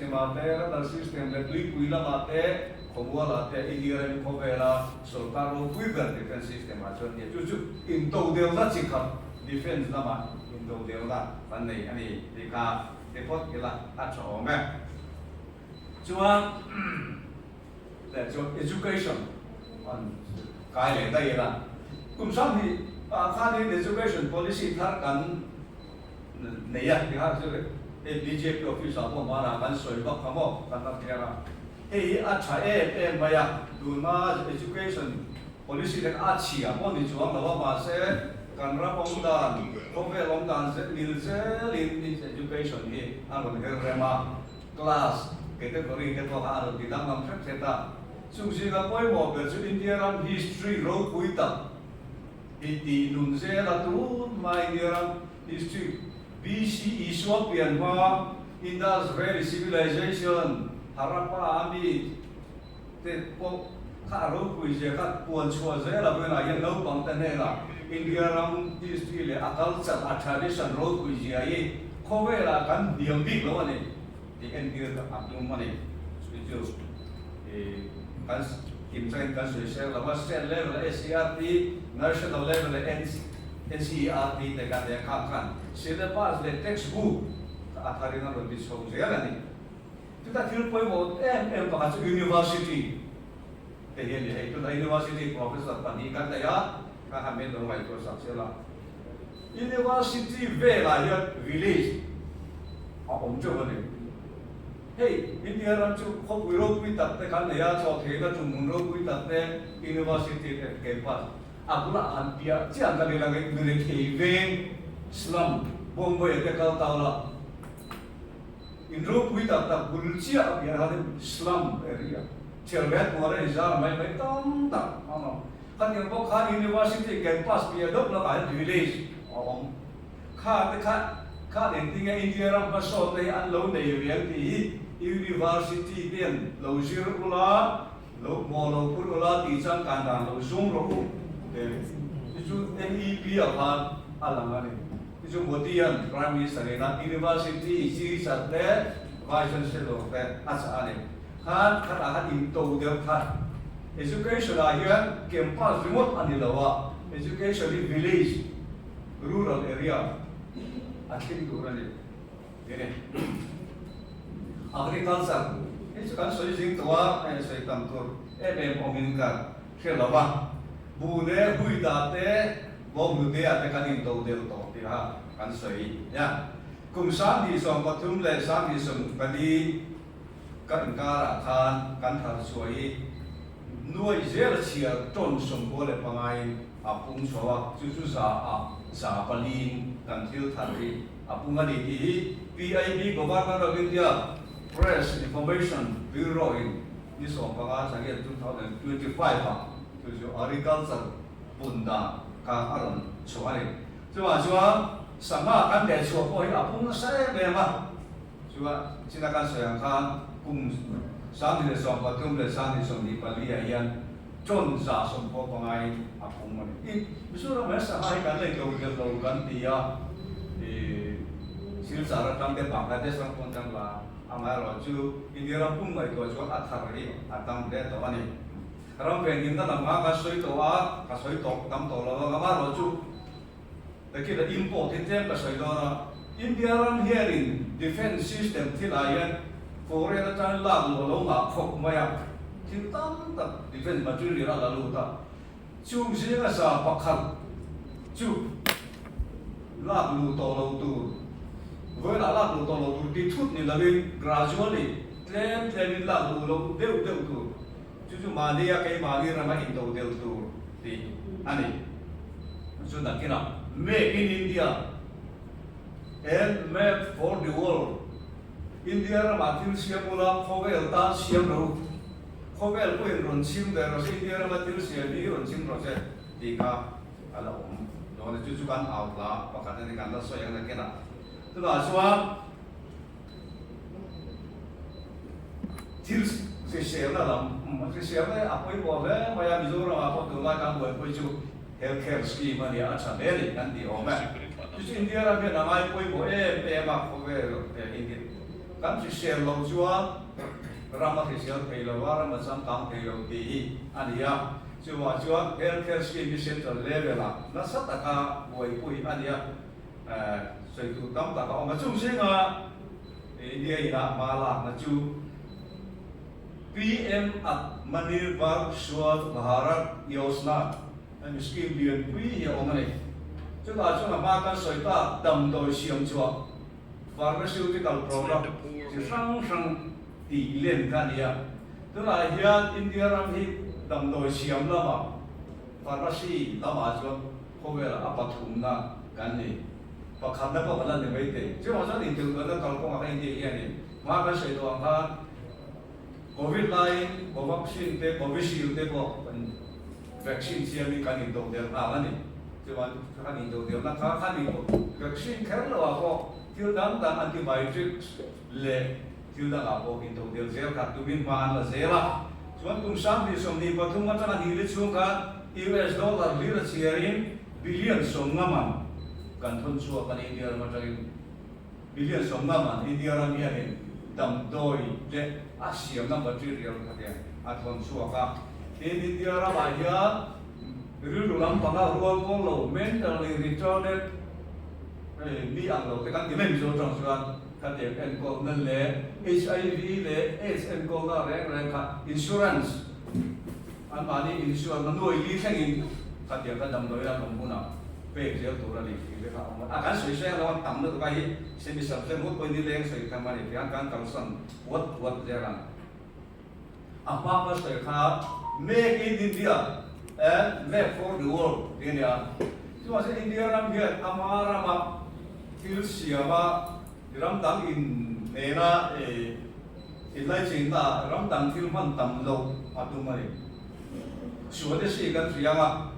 system ate la system le tui pui la ate khomwa la ate India le khobela sarkar ro pui gar defense system a chon ye chu in to de la chi khat defense la ma in to de la pan nei ani ti ka report ke la a cho me chuan le cho education on kai le dai la kum sam ni khan ni education policy thar kan nei ya ti ha chu BJP office apo mara kan soi ba khamo kan na thera ei a cha e maya duma education policy le a chi a mo ni chuang lawa ma se kan ra pong dan pong ve long dan se mil se in education hi a ron her rema class category ke to ha ro ti dang nam thak se ta chung si ga poi mo be chu India ram history ro pui ta ti nun se la tu mai India ram history BCE Swampian ma Indus Valley Civilization Harappa Ami te po kharo pui je khat puan chua je la bena yan lo bang ta ne la India ram history le culture a tradition ro pui je ai khowe la kan diam bi lo ne ti India ka atlum ma ne ju kan kim train kan so se la ma state level SCRT national level NCERT te kan de kan syllabus le textbook athari na ron bisong je la ni tuta thil poi mo em pa ka university te hian ni to university professor pani kan da ya ka ha men lo mai to sak se la university ve la ya village a om jo ne hey India ram chu khop ro pui tak te kan ya cho the ga chu mun ro pui tak te university te campus akula han pia chiang ka le la ngai ne thei ve slum Bombay te kal taula in ro pui tak tak bulchia ya ha slum area chervet more izar mai tam tak ano kan yang bo khan university campus pia dok la ka village om kha te kha den tinga India ram pa so te an lo nei riang ti university ten lo zir ula lo mo lo pur ula ti chang kan dan lo zoom ro te ju NEP a khan alanga ni ju Modian Prime Minister na university si sa te vice chancellor te asa ani khan khat in to de khat education a hian campus remote ani lawa education in village rural area akhiri durani dene agriculture itu kan soi jing towa soi tam tur omin ka khelawa bu ne hui da te bom nu de ate kan in to de to ti ha kan soi ya kum sam di som pathum le sam di som kali kan ka khan kan thar soi nuai zel chia ton som bo le pangai apung chowa chu chu sa palin kan thil thari apung ani ti PIB Government of India Press Information Bureau in this of 2025 to agriculture bunda ka aron chuari chuwa sama kan de chuwa poi apung sai me ma chuwa sinakan sayang kan kum sang ni som patum le sang ni som ni pali ayan chon sa som po pangai apung man I bisura ma sa hai kan le ko kan dia sil sara tam de Bangladesh ram pon tam la amai lo chu India ram pung mai to chu athari atam de to ani ram ven nim na ma ka soi to tam to lo ga ma lo chu the kid import in them ka soi do na India ram here in defense system thil ayan foreign tan la lo ma phok ma ya thil tam ta defense material la lu ta chu si ga sa pakhat chu la lu to lo tu với là lu to lo tu ti thut ni la gradually claim la lu lo deu tu chu ma dia kai ma ni rama in do deu tu ti ani so da kina make in India and made for the world India rama til siam ula khovel ta siam ro khovel ko in ron sim de ro India rama til siam ni ron sim ro se ti ka ala do na chu kan out la pakhat ni kan la so yang na kina tu la so til se siam na lam se siam na apoi bo le maya Mizoram apo tu la kan bo poi chu healthcare scheme ani a cha le kan di o ma chu India ra be na mai poi bo ma khovel India kan si share lo chua rama thì share thầy lo wa rama sam tang thầy lo ti ania chua healthcare scheme center level la na sataka boy pui ania soi tu tam ta ka ma chung singa India ina mala na chu PM Atmanirbhar Bharat Yojana anh scheme liền quý hiệu ông này chúng ta cho là ba cái sợi ta đầm đồi xiêm chua pharmaceutical product chỉ sang tỷ lệ cái này tức là hiện India làm thì đầm đồi xiêm là mà pharmacy là mà cho không phải là áp thùng na cái này và khám đó có lần này mấy thế chứ mà sao thì từ đó nó còn có cái gì này ba cái sợi đồ ha Covid line, vaccine te, Covishield te có vaccine siya mi kanin do der na ni chuan kanin do der na kha kanin vaccine kher lo ako tiu dang dang antibiotics le tiu dang ako in do der zel ka tu bin man la zela chuan tum sam ni som ni pathum ma chana ni le chung ka US dollar li ra chiarin billion som ngama kan thon chu kan India ma tagin billion som ngama India ra mi ani dam doi le asia na material ka ya athon chu ka India ra ba ya rilu lam panga ruang kong lo mentally retarded mi ang lo kan ti men so trong chuan kan de en ko nan le HIV le AIDS en ko na reng ka insurance an mani insurance nan noi li thengin kan de kan dam noi la kom puna pe je to ra ni le ka a kan soi se lo tam no ka hi semi subset mo ko ni leng soi kan mani kan kan san what je ran apa pa soi kha make in India and make for the world India. So as India ram here amara ma til siama ram dang in nena ilai chinta ram dang til man tam lo atumari. So the si kan siama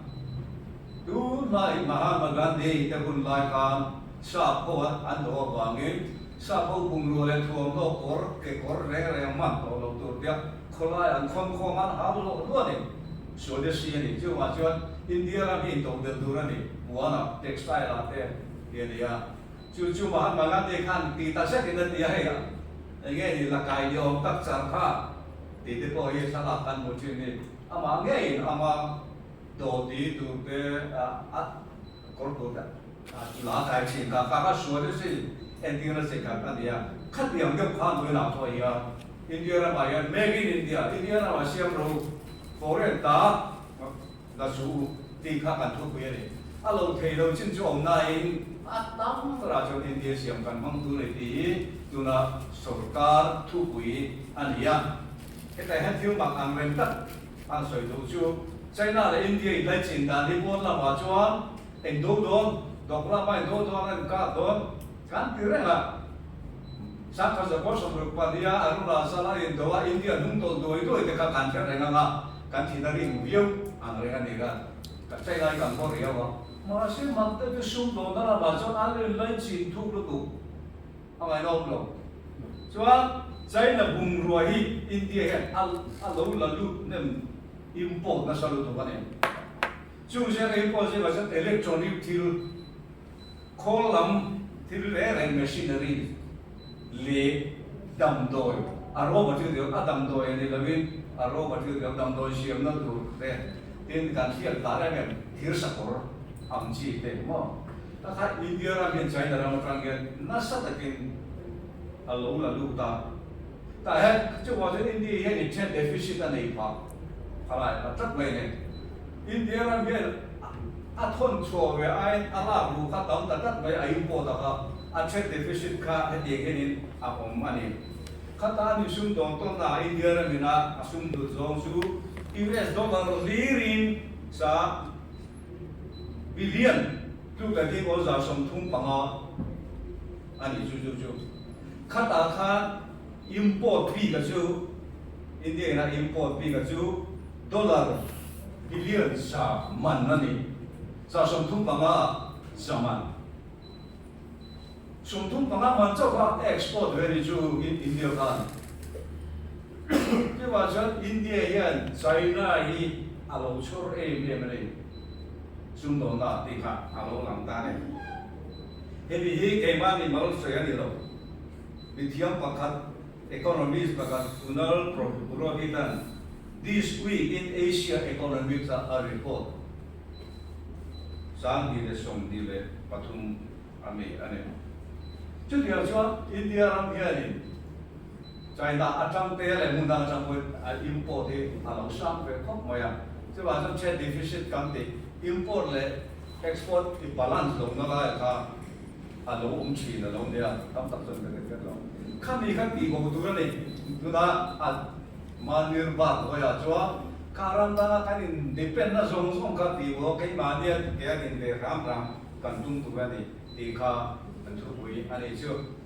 tu mai Mahatma Gandhi te bun lai kan sa po an do bangin sa po bung ro le thuam lo kor ke kor re man to lo tur dia kholai an khom khom an ha lo lo ni so de si ni chu ma chuan India ra mi to de du ra ni buana textile la te dia chu Mahatma Gandhi khan ti ta se ni dia he ya nge ni la kai yo tak char kha ti de ko ye sa la kan mo chu ni ama nge ama do ti tu te a kor do ta la kai chin ka so de si India ra se ka dia khat yang de khan do na to ya India ra ba ya make in India ra ba siam ro foreign ta la su ti kha kan thu pe ni a lo thei lo chin chu om nai a tam ra cho India siam kan mang tu le ti tu na sarkar thu pui ania cái tai han thiu bak ang ren tak an soi do chu China la India lai chin da ni bon la ma chuan en do don dok la mai do don an ka don kan ti re la sa ka sa ko som ru pa dia aru la sa la in do India nung to do do te ka kan re nga kan thi na ring view ang re ani ga ka chai lai kan ko ria wa ma si mak te sum do na ba cho an le lai chin thu lu tu ang ai no lo chuan China bung ro hi India he al lo la lu nem import na sa lu to ba ne chu se ga import se ga sa electronic thil kholam thil re machinery le dam doi aro ba chu de dam doi ni lavin aro ba chu de dam doi siam na tu te tin kan thial ta ra men thir sakor am chi te mo ta kha India ra men China ra ma trang ge na sa takin alo la lu ta he chu wa de India he ni chen deficit na nei pa khala ta tak mai ne India ra men a thon cho ve ai ala lu kha tam ta tak mai ai po ta ka a chen deficit kha he de ge ni a om ani khata ni sum dong to na India ra mina asum du zong su US dollar lirin sa billion tu ka di o za som thum panga ani chu khata kha import fee ka chu India na import fee ka chu dollar billion sa man na ni sa som thum panga sa man som thum panga man chau ka export very chu India ka cái bà chân India hiện China hi alo chor em này xung đột na thì khá alo làm ta này thì vì cái mà mình muốn sửa đi rồi Mithiam pakat economist pakat Kunal Purohitan. This week in Asia economics a report. Sang di le song di le patum ame ane. Chút điều cho India ram hiền China atang te le mundang chang poi import te alo sang ve khop moya. Chứ bà trong trade deficit kam te import le export thì balance lo na la ka alo chi na lo dia tam tak chon ke lo. Khami khan ti ko tu ne tu da manir ba ko ya chwa karanda kanin depend na song ka ti wo kai ma dia ke kin de ram kan tung tu ba ni ti kha an thu wi ani chu